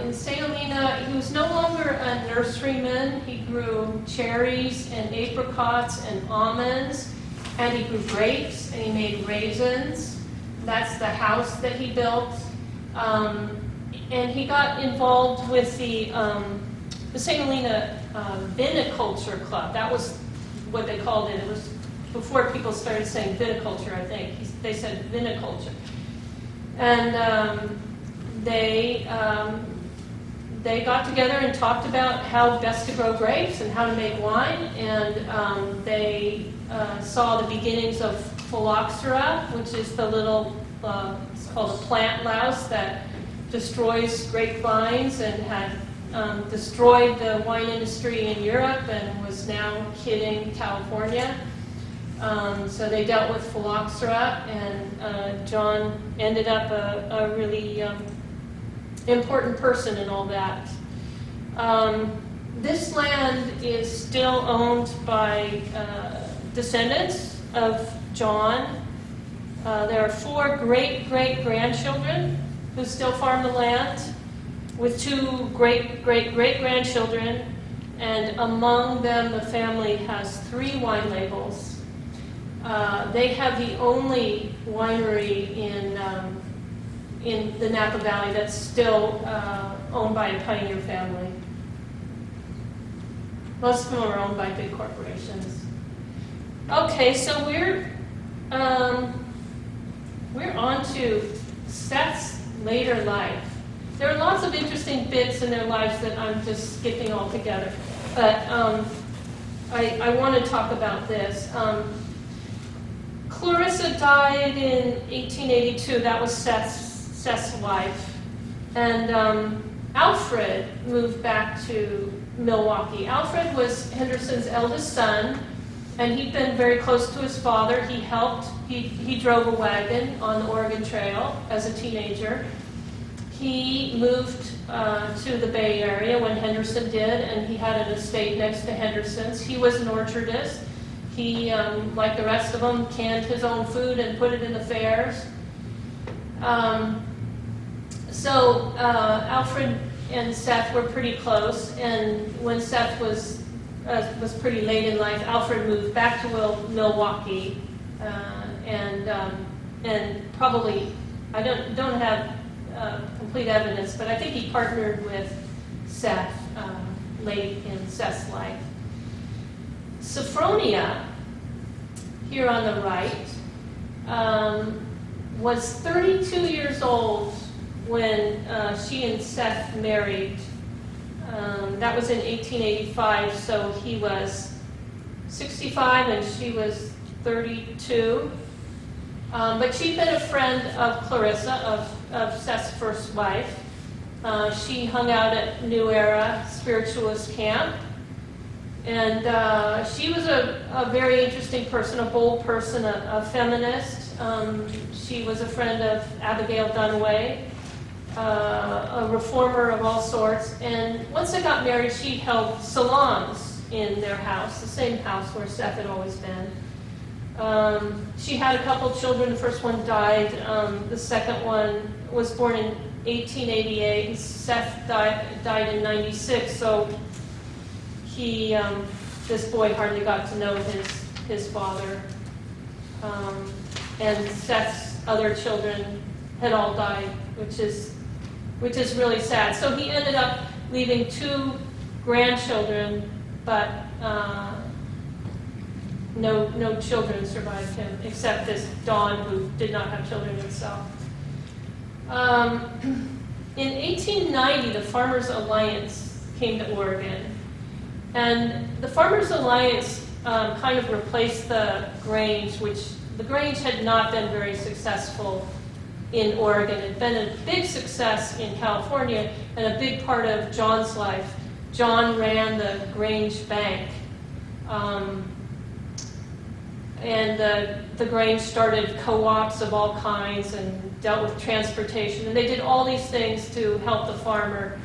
In St. Helena, he was no longer a nurseryman. He grew cherries and apricots and almonds, and he grew grapes, and he made raisins. That's the house that he built. And he got involved with the St. Helena Viniculture Club. That was what they called it. It was before people started saying viticulture, I think. They said viniculture. And they got together and talked about how best to grow grapes and how to make wine. And they saw the beginnings of phylloxera, which is the little, it's called a plant louse that destroys grapevines and had destroyed the wine industry in Europe and was now hitting California. So they dealt with phylloxera, and John ended up a really important person in all that. This land is still owned by descendants of John. There are 4 great-great-grandchildren who still farm the land, with 2 great-great-great-grandchildren, and among them the family has 3 wine labels. They have the only winery in the Napa Valley that's still owned by a pioneer family. Most of them are owned by big corporations. Okay, so we're on to Seth's later life. There are lots of interesting bits in their lives that I'm just skipping altogether, but I want to talk about this. Clarissa died in 1882. That was Seth's wife. And Alfred moved back to Milwaukee. Alfred was Henderson's eldest son, and he'd been very close to his father. He helped. He drove a wagon on the Oregon Trail as a teenager. He moved to the Bay Area when Henderson did, and he had an estate next to Henderson's. He was an orchardist. He, like the rest of them, canned his own food and put it in the fairs. So Alfred and Seth were pretty close, and when Seth was was pretty late in life. Alfred moved back to Milwaukee, and probably, I don't have complete evidence, but I think he partnered with Seth late in Seth's life. Sophronia, here on the right, was 32 years old when she and Seth married. That was in 1885, so he was 65 and she was 32. But she'd been a friend of Clarissa, of Seth's first wife. She hung out at New Era Spiritualist Camp. And she was a very interesting person, a bold person, a feminist. She was a friend of Abigail Dunaway, a reformer of all sorts. And once they got married, she held salons in their house, the same house where Seth had always been. She had a couple children. The first one died. The second one was born in 1888. And Seth died in 96. So this boy hardly got to know his father. And Seth's other children had all died, which is really sad. So he ended up leaving 2 grandchildren, but no children survived him, except this Dawn, who did not have children himself. In 1890, the Farmers Alliance came to Oregon. And the Farmers Alliance kind of replaced the Grange, which the Grange had not been very successful in Oregon. It had been a big success in California and a big part of John's life. John ran the Grange Bank. And the Grange started co-ops of all kinds and dealt with transportation. And they did all these things to help the farmer.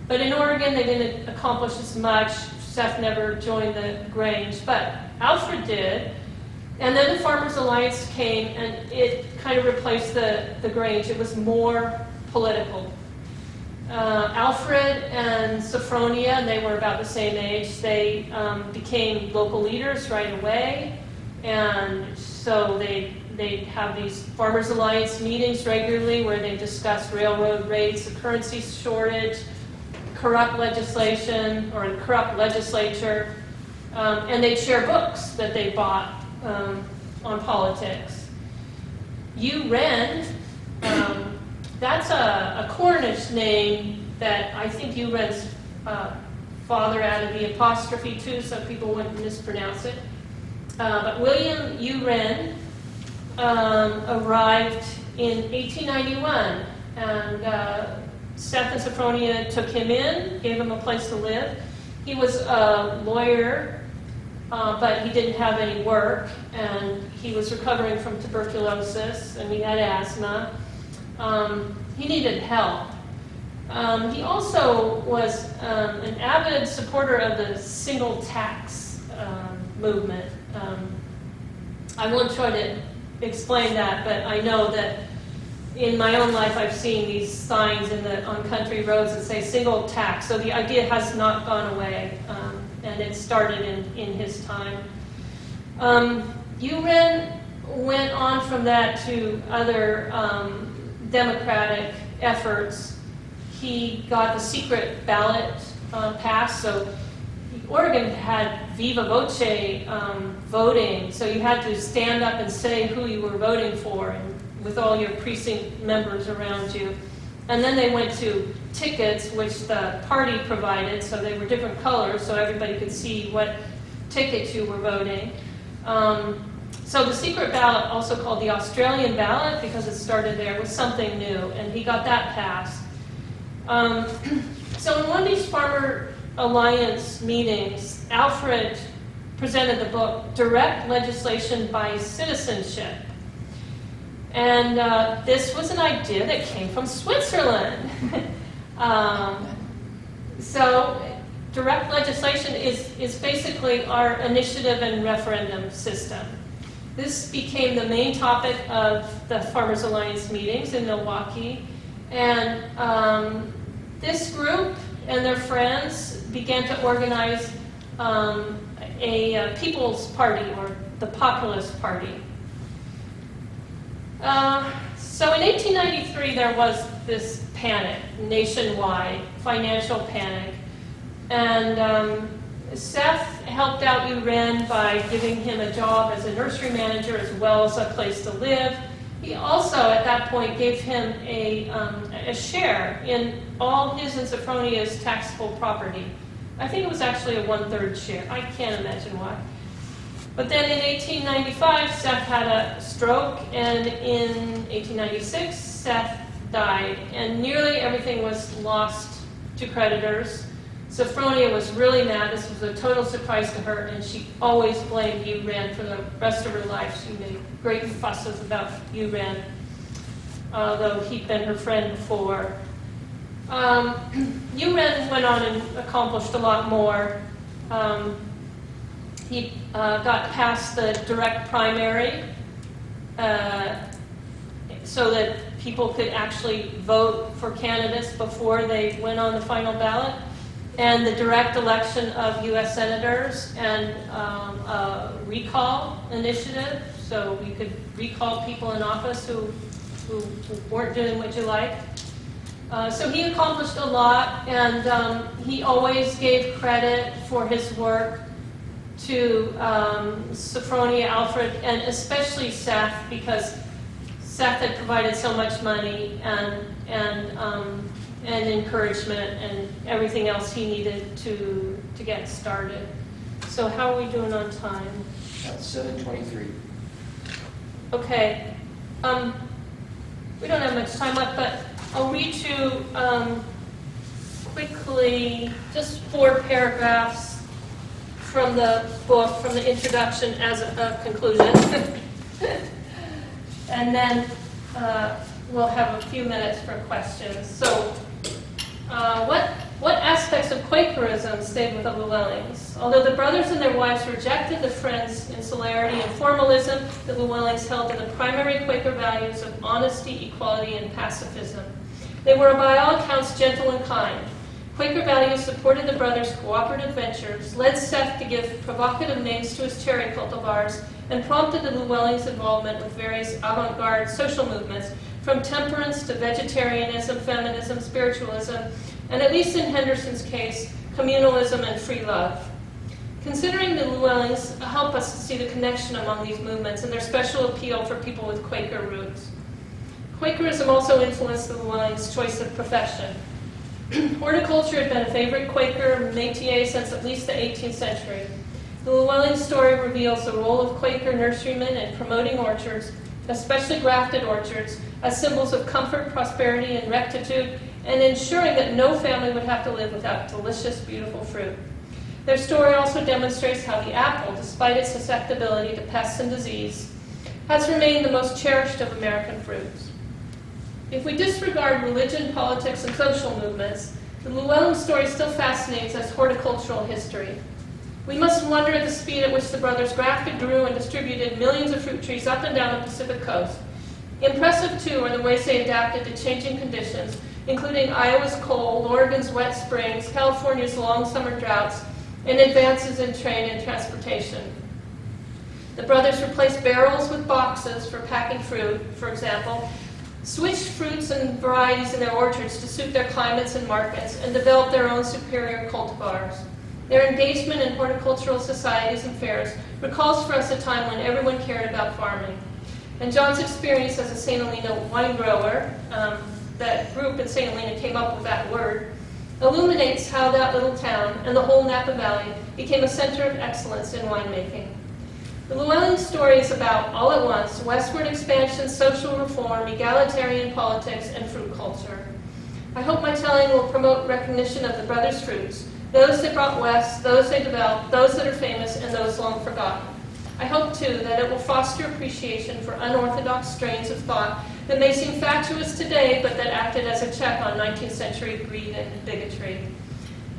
But in Oregon, they didn't accomplish as much. Seth never joined the Grange, but Alfred did. And then the Farmers Alliance came, and it kind of replaced the Grange. It was more political. Alfred and Sophronia, and they were about the same age, they became local leaders right away. And so they'd have these Farmers Alliance meetings regularly where they discussed railroad rates, the currency shortage, corrupt legislation, or the corrupt legislature, and they'd share books that they bought on politics. Uren, that's a Cornish name that I think Uren's father added the apostrophe to, so people wouldn't mispronounce it. But William Uren arrived in 1891, and Seth and Sophronia took him in, gave him a place to live. He was a lawyer, but he didn't have any work, and he was recovering from tuberculosis, and he had asthma. He needed help. He also was an avid supporter of the single tax movement. I won't try to explain that, but I know that in my own life I've seen these signs on country roads that say single tax. So the idea has not gone away, and it started in his time. Uren went on from that to other democratic efforts. He got the secret ballot passed, so Oregon had viva voce voting, so you had to stand up and say who you were voting for, and with all your precinct members around you. And then they went to tickets, which the party provided, so they were different colors, so everybody could see what ticket you were voting. So the secret ballot, also called the Australian ballot, because it started there, was something new, and he got that passed. So in one of these Farmer Alliance meetings, Alfred presented the book, Direct Legislation by Citizenship. And this was an idea that came from Switzerland. So direct legislation is basically our initiative and referendum system. This became the main topic of the Farmers Alliance meetings in Milwaukee. And this group and their friends began to organize a People's Party, or the Populist Party. So in 1893, there was this panic, nationwide, financial panic. And Seth helped out Uren by giving him a job as a nursery manager as well as a place to live. He also, at that point, gave him a share in all his and Sophronia's taxable property. I think it was actually a 1/3 share. I can't imagine why. But then in 1895, Seth had a stroke, and in 1896, Seth died, and nearly everything was lost to creditors. Sophronia was really mad. This was a total surprise to her, and she always blamed Uren for the rest of her life. She made great fusses about Uren, although he'd been her friend before. Uren went on and accomplished a lot more. He got past the direct primary so that people could actually vote for candidates before they went on the final ballot, and the direct election of U.S. senators, and a recall initiative, so we could recall people in office who weren't doing what you like. So he accomplished a lot, and he always gave credit for his work to Sophronia, Alfred, and especially Seth, because Seth had provided so much money and encouragement and everything else he needed to get started. So how are we doing on time? That's 7:23. Okay. We don't have much time left, but I'll read you quickly just 4 paragraphs from the book, from the introduction as a conclusion. And then we'll have a few minutes for questions. So, what aspects of Quakerism stayed with the Lewellings? Although the brothers and their wives rejected the Friends' insularity and formalism, the Lewellings held to the primary Quaker values of honesty, equality, and pacifism. They were, by all accounts, gentle and kind. Quaker values supported the brothers' cooperative ventures, led Seth to give provocative names to his cherry cultivars, and prompted the Lewellings' involvement with various avant-garde social movements, from temperance to vegetarianism, feminism, spiritualism, and at least in Henderson's case, communalism and free love. Considering the Lewellings help us to see the connection among these movements and their special appeal for people with Quaker roots. Quakerism also influenced the Lewellings' choice of profession. Horticulture had been a favorite Quaker métier since at least the 18th century. The Lewellings story reveals the role of Quaker nurserymen in promoting orchards, especially grafted orchards, as symbols of comfort, prosperity, and rectitude, and ensuring that no family would have to live without delicious, beautiful fruit. Their story also demonstrates how the apple, despite its susceptibility to pests and disease, has remained the most cherished of American fruits. If we disregard religion, politics, and social movements, the Llewellyn story still fascinates as horticultural history. We must wonder at the speed at which the brothers grafted, grew, and distributed millions of fruit trees up and down the Pacific coast. Impressive, too, are the ways they adapted to changing conditions, including Iowa's cold, Oregon's wet springs, California's long summer droughts, and advances in train and transportation. The brothers replaced barrels with boxes for packing fruit, for example, switched fruits and varieties in their orchards to suit their climates and markets, and developed their own superior cultivars. Their engagement in horticultural societies and fairs recalls for us a time when everyone cared about farming. And John's experience as a St. Helena wine grower, that group in St. Helena came up with that word, illuminates how that little town and the whole Napa Valley became a center of excellence in winemaking. The Llewellyn story is about, all at once, westward expansion, social reform, egalitarian politics, and fruit culture. I hope my telling will promote recognition of the brothers' fruits, those they brought west, those they developed, those that are famous, and those long forgotten. I hope, too, that it will foster appreciation for unorthodox strains of thought that may seem fatuous today, but that acted as a check on 19th century greed and bigotry.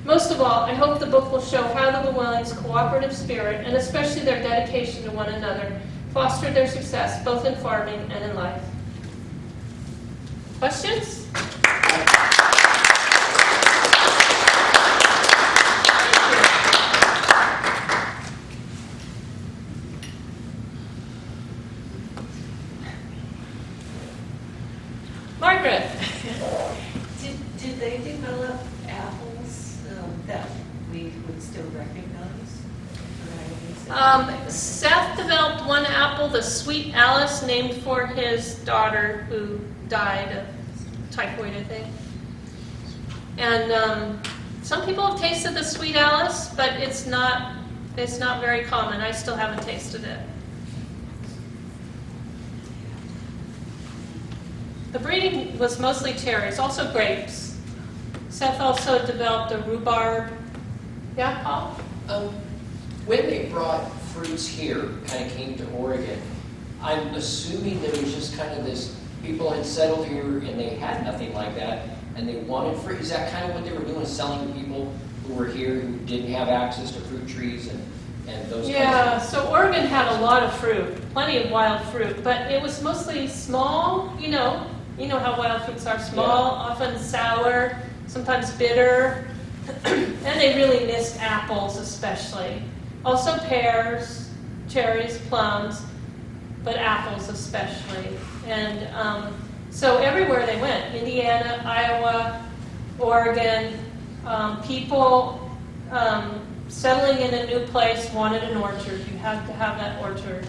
Most of all, I hope the book will show how the Llewellyn's cooperative spirit, and especially their dedication to one another, fostered their success both in farming and in life. Questions? Did they develop apples that we would still recognize? Seth developed one apple, the Sweet Alice, named for his daughter who died of typhoid, I think. And some people have tasted the Sweet Alice, but it's not very common. I still haven't tasted it. The breeding was mostly cherries, also grapes. Seth also developed a rhubarb. Yeah, Paul? When they brought fruits here, kind of came to Oregon, I'm assuming that it was just kind of this, people had settled here and they had nothing like that, and they wanted fruit. Is that kind of what they were doing, selling to people who were here who didn't have access to fruit trees and those kinds of Yeah, things? so Oregon had a lot of fruit, plenty of wild fruit, but it was mostly small, you know how wild fruits are, small, often sour, sometimes bitter, and they really missed apples especially. Also pears, cherries, plums, but apples especially. And so everywhere they went, Indiana, Iowa, Oregon, people settling in a new place wanted an orchard. You had to have that orchard.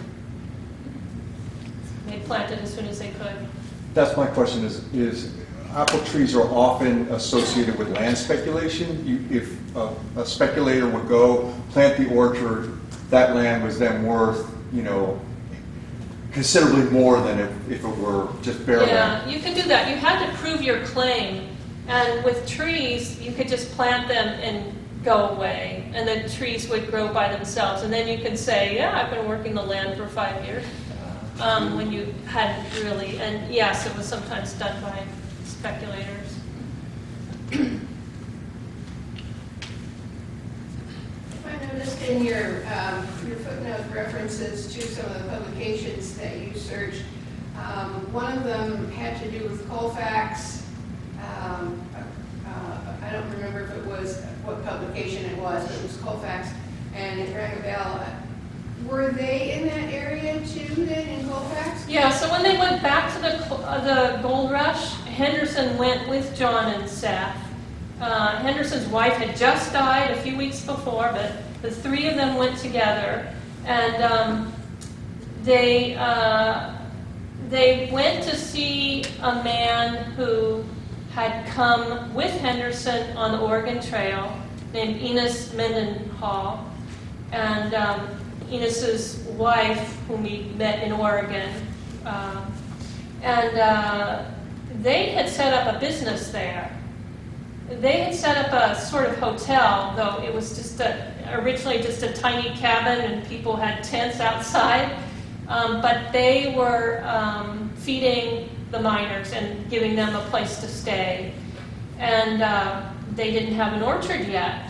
They planted as soon as they could. That's my question is apple trees are often associated with land speculation. If a speculator would go plant the orchard, that land was then worth, considerably more than if it were just bare land. Yeah, you could do that. You had to prove your claim. And with trees, you could just plant them and go away. And the trees would grow by themselves. And then you could say, yeah, I've been working the land for 5 years. When you hadn't really. And yes, it was sometimes done by speculators. I noticed in your footnote references to some of the publications that you searched. One of them had to do with Colfax. I don't remember if it was what publication it was, but it was Colfax, and it rang a bell. Were they in that area too, then, in Colfax? Yeah, so when they went back to the gold rush, Henderson went with John and Seth. Henderson's wife had just died a few weeks before, but the three of them went together, and they went to see a man who had come with Henderson on the Oregon Trail, named Enos Mendenhall, and Enos's wife, whom he met in Oregon, and they had set up a business there. They had set up a sort of hotel, though it was just originally just a tiny cabin and people had tents outside, but they were feeding the miners and giving them a place to stay. And they didn't have an orchard yet.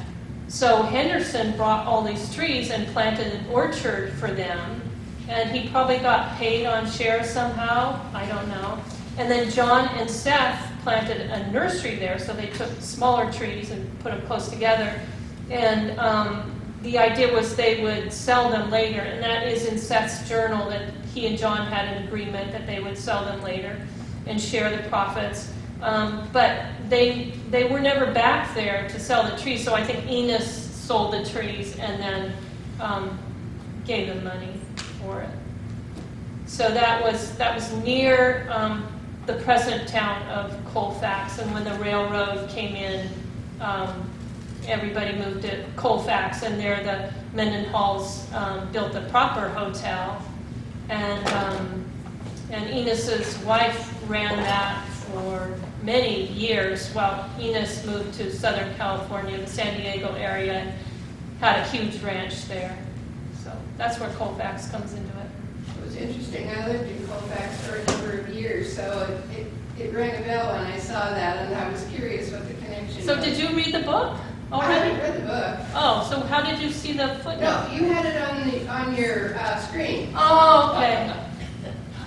So Henderson brought all these trees and planted an orchard for them. And he probably got paid on shares somehow. I don't know. And then John and Seth planted a nursery there. So they took smaller trees and put them close together. And the idea was they would sell them later. And that is in Seth's journal that he and John had an agreement that they would sell them later and share the profits. But they were never back there to sell the trees, so I think Enos sold the trees and then gave them money for it. So that was near the present town of Colfax, and when the railroad came in, everybody moved to Colfax, and there the Mendenhalls built a proper hotel, and Enos's wife ran that for many years while Enos moved to Southern California, the San Diego area, and had a huge ranch there. So that's where Colfax comes into it. It was interesting. I lived in Colfax for a number of years, so it rang a bell when I saw that, and I was curious what the connection was. So did you read the book I already? haven't read the book. Oh, so how did you see the footnote? No, you had it on your screen. Oh, okay.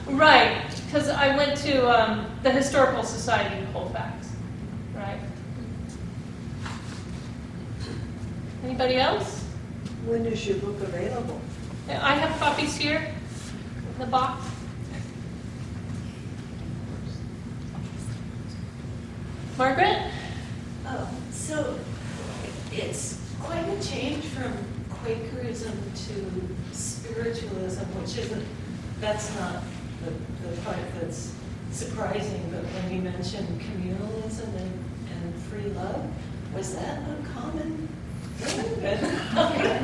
Right, because I went to the Historical Society in Colfax. Right. Anybody else? When is your book available? I have copies here in the box. Margaret? So it's quite a change from Quakerism to spiritualism, which isn't, that's not the part that's surprising, but when you mentioned communalism and free love, was that uncommon?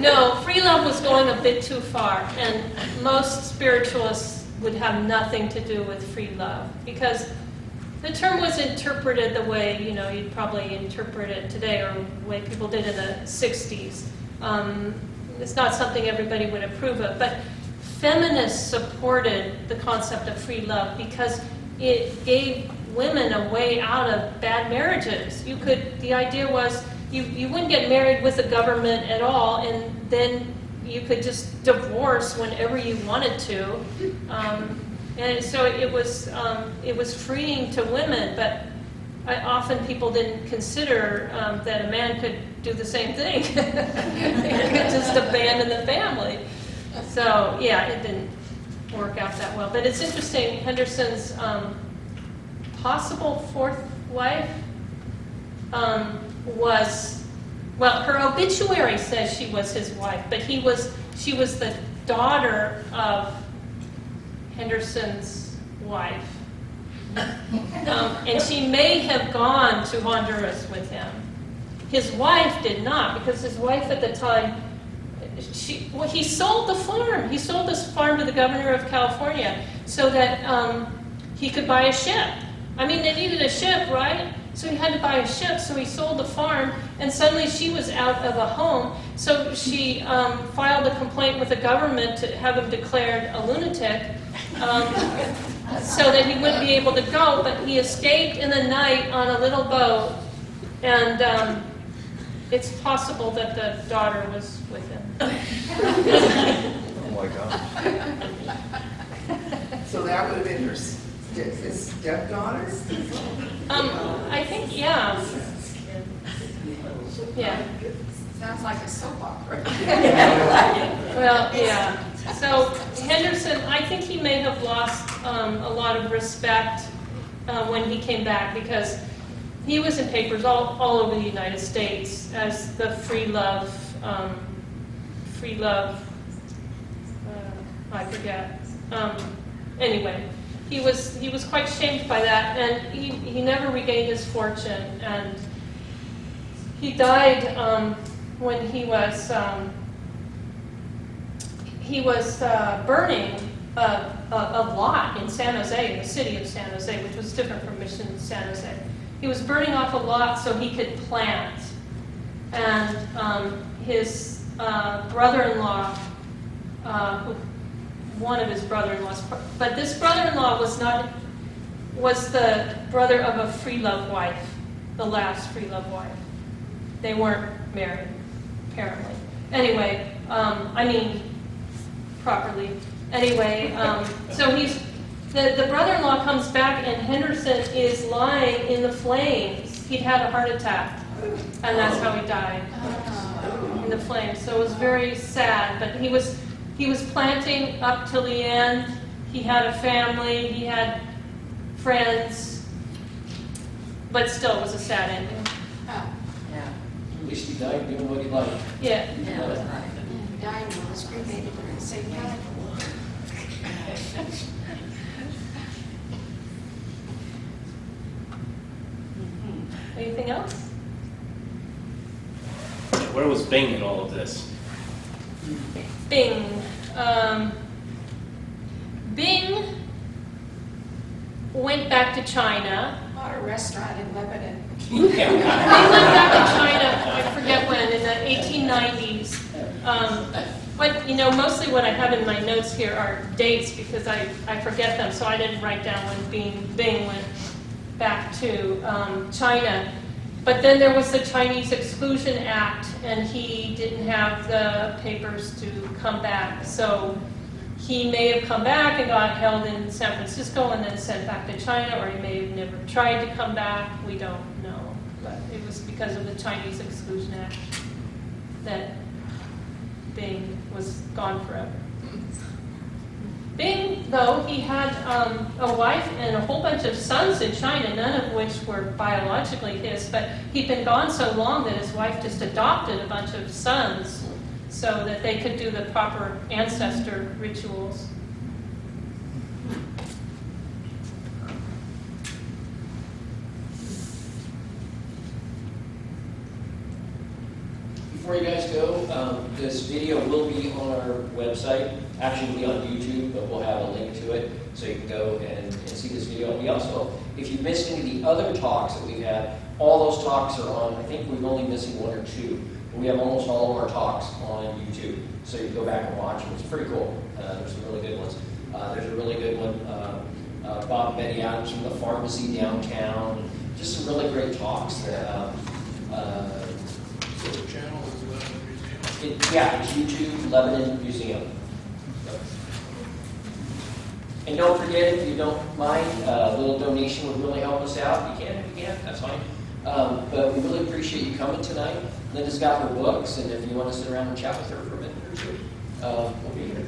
No, free love was going a bit too far, and most spiritualists would have nothing to do with free love, because the term was interpreted the way, you'd probably interpret it today, or the way people did in the 60s. It's not something everybody would approve of, but feminists supported the concept of free love because it gave women a way out of bad marriages. The idea was you wouldn't get married with the government at all, and then you could just divorce whenever you wanted to. And so it was freeing to women, but often people didn't consider that a man could do the same thing. He could just abandon the family. So yeah, it didn't work out that well. But it's interesting, Henderson's possible fourth wife was, well, her obituary says she was his wife, but she was the daughter of Henderson's wife. And she may have gone to Honduras with him. His wife did not, because his wife at the time, he sold the farm. He sold this farm to the governor of California so that he could buy a ship. I mean, they needed a ship, right? So he had to buy a ship, so he sold the farm, and suddenly she was out of a home. So she filed a complaint with the government to have him declared a lunatic, so that he wouldn't be able to go, but he escaped in the night on a little boat, and it's possible that the daughter was with him. Oh my God. So that would have been his stepdaughter? I think, yeah. Yeah. Sounds like a soap opera. Well, yeah. So Henderson, I think he may have lost a lot of respect when he came back, because he was in papers all over the United States as the free love, I forget. Anyway, he was quite shamed by that, and he never regained his fortune, and he died when he was burning a lot in San Jose, in the city of San Jose, which was different from Mission San Jose. He was burning off a lot so he could plant, and his brother-in-law, one of his brother-in-laws, but this brother-in-law was the brother of a free love wife, the last free love wife. They weren't married, apparently. Anyway, properly. Anyway, so the brother-in-law comes back, and Henderson is lying in the flames. He'd had a heart attack, and that's how he died, in the flames. So it was very sad, but he was planting up till the end. He had a family, he had friends, but still it was a sad ending. At least he died doing what he liked. Yeah. Dying was cremated at the same time. Anything else? Where was Bing in all of this? Bing. Bing went back to China. Bought a restaurant in Lebanon. They went back to China, I forget when, in the 1890s. But, mostly what I have in my notes here are dates, because I forget them, so I didn't write down when Bing went back to China. But then there was the Chinese Exclusion Act, and he didn't have the papers to come back. So he may have come back and got held in San Francisco and then sent back to China, or he may have never tried to come back. We don't know. But it was because of the Chinese Exclusion Act that Bing was gone forever. Bing, though, he had a wife and a whole bunch of sons in China, none of which were biologically his, but he'd been gone so long that his wife just adopted a bunch of sons so that they could do the proper ancestor rituals. Before you guys go, this video will be on our website. Actually, it'll be on YouTube, but we'll have a link to it so you can go and see this video. We also, if you missed any of the other talks that we've had, all those talks are on. I think we're only missing one or two, but we have almost all of our talks on YouTube. So you can go back and watch them. It's pretty cool. There's some really good ones. There's a really good one, Bob and Betty Adams from the pharmacy downtown. Just some really great talks that. So the channel is Lebanon Museum. Yeah, it's YouTube, Lebanon Museum. Yep. And don't forget, if you don't mind, a little donation would really help us out. You can, if you can't, that's fine. But we really appreciate you coming tonight. Linda's got her books, and if you want to sit around and chat with her for a minute or two, we'll be here.